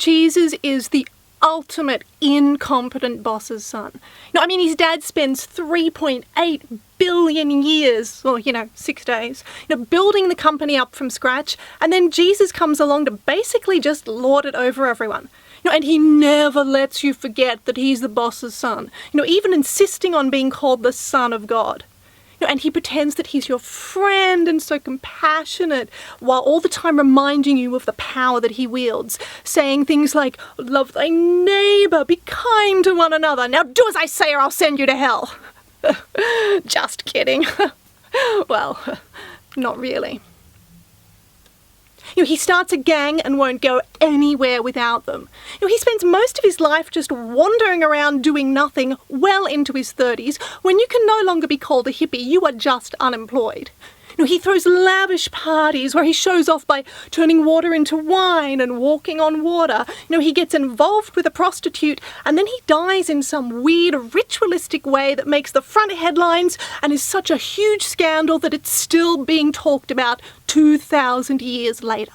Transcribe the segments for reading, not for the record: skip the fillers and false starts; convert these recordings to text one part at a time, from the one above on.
Jesus is the ultimate incompetent boss's son. His dad spends 3.8 billion years, or, 6 days, building the company up from scratch, and then Jesus comes along to basically just lord it over everyone. And he never lets you forget that he's the boss's son, even insisting on being called the Son of God. And he pretends that he's your friend and so compassionate, while all the time reminding you of the power that he wields, saying things like, love thy neighbour, be kind to one another, now do as I say or I'll send you to hell. Just kidding. Well, not really. He starts a gang and won't go anywhere without them. He spends most of his life just wandering around doing nothing well into his 30s. When you can no longer be called a hippie, you are just unemployed. He throws lavish parties where he shows off by turning water into wine and walking on water. He gets involved with a prostitute and then he dies in some weird ritualistic way that makes the front headlines and is such a huge scandal that it's still being talked about 2,000 years later.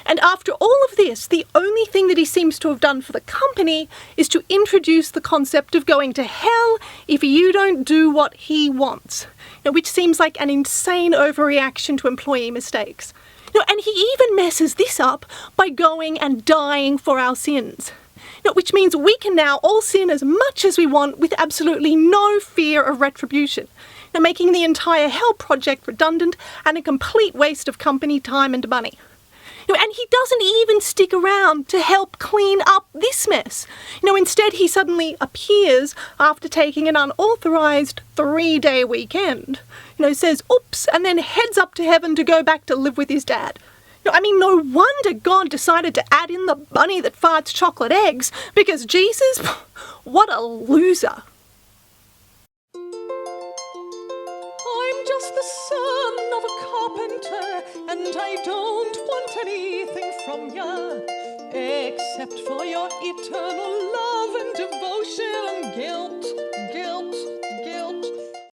And after all of this, the only thing that he seems to have done for the company is to introduce the concept of going to hell if you don't do what he wants, which seems like an insane overreaction to employee mistakes. And he even messes this up by going and dying for our sins, which means we can now all sin as much as we want with absolutely no fear of retribution, making the entire hell project redundant and a complete waste of company time and money. And he doesn't even stick around to help clean up this mess. Instead he suddenly appears after taking an unauthorised 3-day weekend, says oops, and then heads up to heaven to go back to live with his dad. No wonder God decided to add in the bunny that farts chocolate eggs, because Jesus, what a loser. I'm just the son of a carpenter, and I don't want anything from ya, except for your eternal